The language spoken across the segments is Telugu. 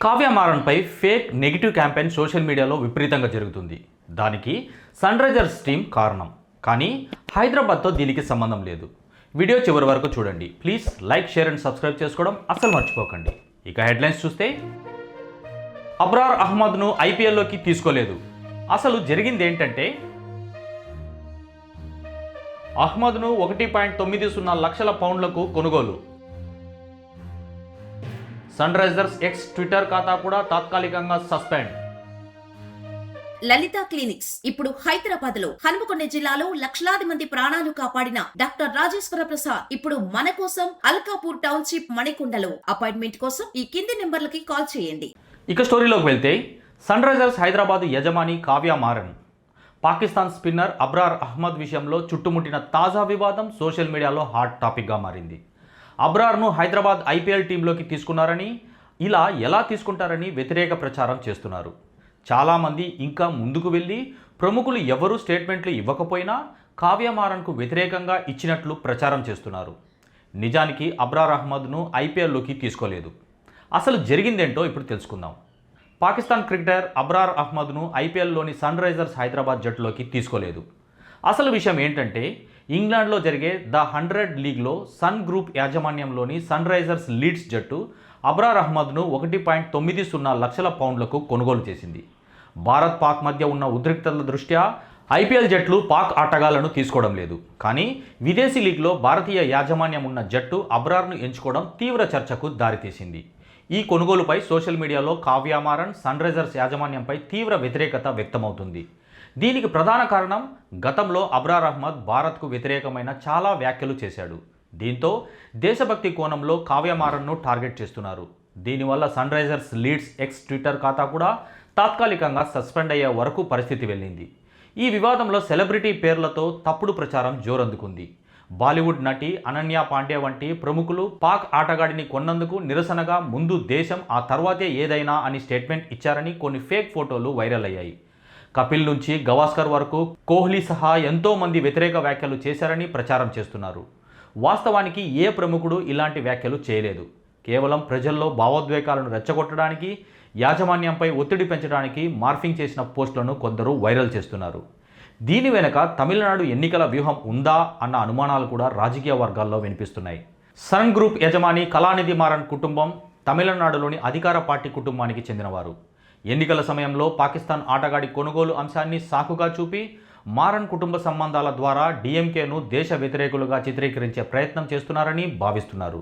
కావ్య మారన్పై ఫేక్ నెగిటివ్ క్యాంపెయిన్ సోషల్ మీడియాలో విపరీతంగా జరుగుతుంది. దానికి సన్ రైజర్స్ టీం కారణం. కానీ హైదరాబాద్తో దీనికి సంబంధం లేదు. వీడియో చివరి వరకు చూడండి. Please like, share and subscribe చేసుకోవడం అస్సలు మర్చిపోకండి. ఇక హెడ్లైన్స్ చూస్తే, అబ్రార్ అహ్మద్ను ఐపీఎల్లోకి తీసుకోలేదు. అసలు జరిగింది ఏంటంటే, అహ్మద్ను 1.90 లక్షల పౌండ్లకు కొనుగోలు. సన్ రైజర్స్ ఎక్స్ ట్విట్టర్ ఖాతా కూడా తాత్కాలికంగా సస్పెండ్. లలిత క్లినిక్స్ ఇప్పుడు హైదరాబాద్ లో, హనుమకొండ జిల్లాలో లక్షలాది మంది ప్రాణాలు కాపాడిన డాక్టర్ రాజేశ్వర ప్రసాద్ ఇప్పుడు మన కోసం అల్కాపూర్ టౌన్షిప్ మణికొండలో. అపాయింట్మెంట్ కోసం ఈ కింది నెంబర్లకి కాల్ చేయండి. ఇక స్టోరీలోకి వెళ్తే, సన్ రైజర్స్ హైదరాబాద్ యజమాని కావ్య మారన్ పాకిస్తాన్ స్పిన్నర్ అబ్రార్ అహ్మద్ విషయంలో చుట్టుముట్టిన తాజా వివాదం సోషల్ మీడియాలో హాట్ టాపిక్గా మారింది. అబ్రార్ను హైదరాబాద్ ఐపీఎల్ టీంలోకి తీసుకున్నారని, ఇలా ఎలా తీసుకుంటారని వ్యతిరేక ప్రచారం చేస్తున్నారు. చాలామంది ఇంకా ముందుకు వెళ్ళి ప్రముఖులు ఎవరూ స్టేట్మెంట్లు ఇవ్వకపోయినా కావ్య మారన్కు వ్యతిరేకంగా ఇచ్చినట్లు ప్రచారం చేస్తున్నారు. నిజానికి అబ్రార్ అహ్మద్ను ఐపీఎల్లోకి తీసుకోలేదు. అసలు జరిగిందేంటో ఇప్పుడు తెలుసుకుందాం. పాకిస్తాన్ క్రికెటర్ అబ్రార్ అహ్మద్ను ఐపీఎల్లోని సన్ రైజర్స్ హైదరాబాద్ జట్టులోకి తీసుకోలేదు. అసలు విషయం ఏంటంటే, ఇంగ్లాండ్లో జరిగే ద 100 లీగ్లో సన్ గ్రూప్ యాజమాన్యంలోని సన్ రైజర్స్ లీడ్స్ జట్టు అబ్రార్ అహ్మద్ను 1.90 లక్షల పౌండ్లకు కొనుగోలు చేసింది. భారత్ పాక్ మధ్య ఉన్న ఉద్రిక్తతల దృష్ట్యా ఐపీఎల్ జట్లు పాక్ ఆటగాళ్లను తీసుకోవడం లేదు. కానీ విదేశీ లీగ్లో భారతీయ యాజమాన్యం ఉన్న జట్టు అబ్రార్ను ఎంచుకోవడం తీవ్ర చర్చకు దారితీసింది. ఈ కొనుగోలుపై సోషల్ మీడియాలో కావ్య మారన్, సన్ రైజర్స్ యాజమాన్యంపై తీవ్ర వ్యతిరేకత వ్యక్తమవుతుంది. దీనికి ప్రధాన కారణం, గతంలో అబ్రార్ అహ్మద్ భారత్కు వ్యతిరేకమైన చాలా వ్యాఖ్యలు చేశాడు. దీంతో దేశభక్తి కోణంలో కావ్య మారన్ను టార్గెట్ చేస్తున్నారు. దీనివల్ల Sunrisers Leeds X Twitter ఖాతా కూడా తాత్కాలికంగా సస్పెండ్ అయ్యే వరకు పరిస్థితి వెళ్ళింది. ఈ వివాదంలో సెలబ్రిటీ పేర్లతో తప్పుడు ప్రచారం జోరందుకుంది. బాలీవుడ్ నటి అనన్య పాండే వంటి ప్రముఖులు పాక్ ఆటగాడిని కొన్నందుకు నిరసనగా ముందు దేశం ఆ తర్వాతే ఏదైనా అని స్టేట్మెంట్ ఇచ్చారని కొన్ని ఫేక్ ఫోటోలు వైరల్ అయ్యాయి. కపిల్ నుంచి గవాస్కర్ వరకు కోహ్లీ సహా ఎంతో మంది వ్యతిరేక వ్యాఖ్యలు చేశారని ప్రచారం చేస్తున్నారు. వాస్తవానికి ఏ ప్రముఖుడు ఇలాంటి వ్యాఖ్యలు చేయలేదు. కేవలం ప్రజల్లో భావోద్వేగాలను రెచ్చగొట్టడానికి, యాజమాన్యంపై ఒత్తిడి పెంచడానికి మార్ఫింగ్ చేసిన పోస్టులను కొందరు వైరల్ చేస్తున్నారు. దీని వెనుక తమిళనాడు ఎన్నికల వ్యూహం ఉందా అన్న అనుమానాలు కూడా రాజకీయ వర్గాల్లో వినిపిస్తున్నాయి. సన్ గ్రూప్ యజమాని కళానిధి మారన్ కుటుంబం తమిళనాడులోని అధికార పార్టీ కుటుంబానికి చెందినవారు. ఎన్నికల సమయంలో పాకిస్తాన్ ఆటగాడి కొనుగోలు అంశాన్ని సాకుగా చూపి మారన్ కుటుంబ సంబంధాల ద్వారా డీఎంకేను దేశ వ్యతిరేకులుగా చిత్రీకరించే ప్రయత్నం చేస్తున్నారని భావిస్తున్నారు.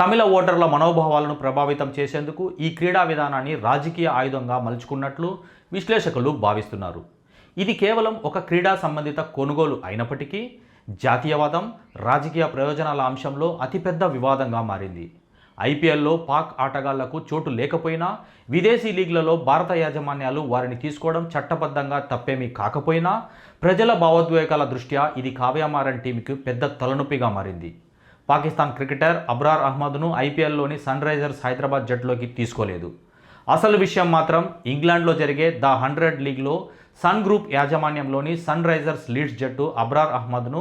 తమిళ ఓటర్ల మనోభావాలను ప్రభావితం చేసేందుకు ఈ క్రీడా విధానాన్ని రాజకీయ ఆయుధంగా మలుచుకున్నట్లు విశ్లేషకులు భావిస్తున్నారు. ఇది కేవలం ఒక క్రీడా సంబంధిత కొనుగోలు అయినప్పటికీ జాతీయవాదం, రాజకీయ ప్రయోజనాల అంశంలో అతిపెద్ద వివాదంగా మారింది. ఐపీఎల్లో పాక్ ఆటగాళ్లకు చోటు లేకపోయినా, విదేశీ లీగ్లలో భారత యాజమాన్యాలు వారిని తీసుకోవడం చట్టబద్ధంగా తప్పేమీ కాకపోయినా, ప్రజల భావోద్వేగాల దృష్ట్యా ఇది కావ్య మారన్ టీంకి పెద్ద తలనొప్పిగా మారింది. పాకిస్తాన్ క్రికెటర్ అబ్రార్ అహ్మద్ను ఐపీఎల్లోని సన్ రైజర్స్ హైదరాబాద్ జట్టులోకి తీసుకోలేదు. అసలు విషయం మాత్రం, ఇంగ్లాండ్లో జరిగే ద 100 లీగ్లో సన్ గ్రూప్ యాజమాన్యంలోని సన్ రైజర్స్ లీడ్స్ జట్టు అబ్రార్ అహ్మద్ను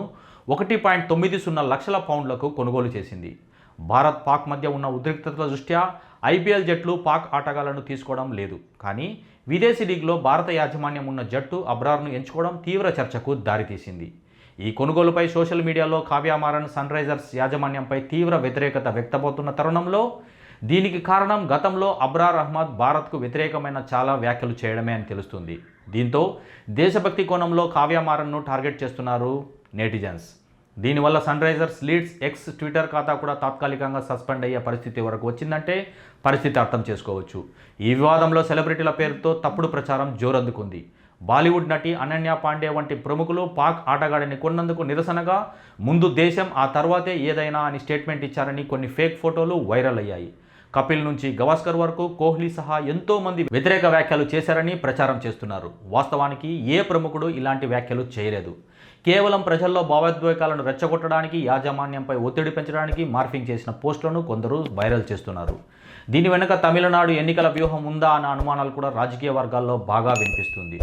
1.90 లక్షల పౌండ్లకు కొనుగోలు చేసింది. భారత్ పాక్ మధ్య ఉన్న ఉద్రిక్తతల దృష్ట్యా ఐపీఎల్ జట్లు పాక్ ఆటగాళ్లను తీసుకోవడం లేదు. కానీ విదేశీ లీగ్లో భారత యాజమాన్యం ఉన్న జట్టు అబ్రార్ను ఎంచుకోవడం తీవ్ర చర్చకు దారితీసింది. ఈ కొనుగోలుపై సోషల్ మీడియాలో కావ్య మారన్, సన్ రైజర్స్ యాజమాన్యంపై తీవ్ర వ్యతిరేకత వ్యక్తమవుతున్న తరుణంలో, దీనికి కారణం గతంలో అబ్రార్ అహ్మద్ భారత్కు వ్యతిరేకమైన చాలా వ్యాఖ్యలు చేయడమే అని తెలుస్తుంది. దీంతో దేశభక్తి కోణంలో కావ్య మారన్ను టార్గెట్ చేస్తున్నారు నెటిజన్స్. దీనివల్ల Sunrisers Leeds X Twitter ఖాతా కూడా తాత్కాలికంగా సస్పెండ్ అయ్యే పరిస్థితి వరకు వచ్చిందంటే పరిస్థితి అర్థం చేసుకోవచ్చు. ఈ వివాదంలో సెలబ్రిటీల పేరుతో తప్పుడు ప్రచారం జోరందుకుంది. బాలీవుడ్ నటి అనన్య పాండే వంటి ప్రముఖులు పాక్ ఆటగాడిని కొన్నందుకు నిరసనగా ముందు దేశం ఆ తర్వాతే ఏదైనా అని స్టేట్మెంట్ ఇచ్చారని కొన్ని ఫేక్ ఫోటోలు వైరల్ అయ్యాయి. కపిల్ నుంచి గవాస్కర్ వరకు కోహ్లీ సహా ఎంతో మంది వ్యతిరేక వ్యాఖ్యలు చేశారని ప్రచారం చేస్తున్నారు. వాస్తవానికి ఏ ప్రముఖుడు ఇలాంటి వ్యాఖ్యలు చేయలేదు. కేవలం ప్రజల్లో భావోద్వేగాలను రెచ్చగొట్టడానికి, యాజమాన్యంపై ఒత్తిడి పెంచడానికి మార్ఫింగ్ చేసిన పోస్టులను కొందరు వైరల్ చేస్తున్నారు. దీని వెనుక తమిళనాడు ఎన్నికల వ్యూహం ఉందా అన్న అనుమానాలు కూడా రాజకీయ వర్గాల్లో బాగా వినిపిస్తుంది.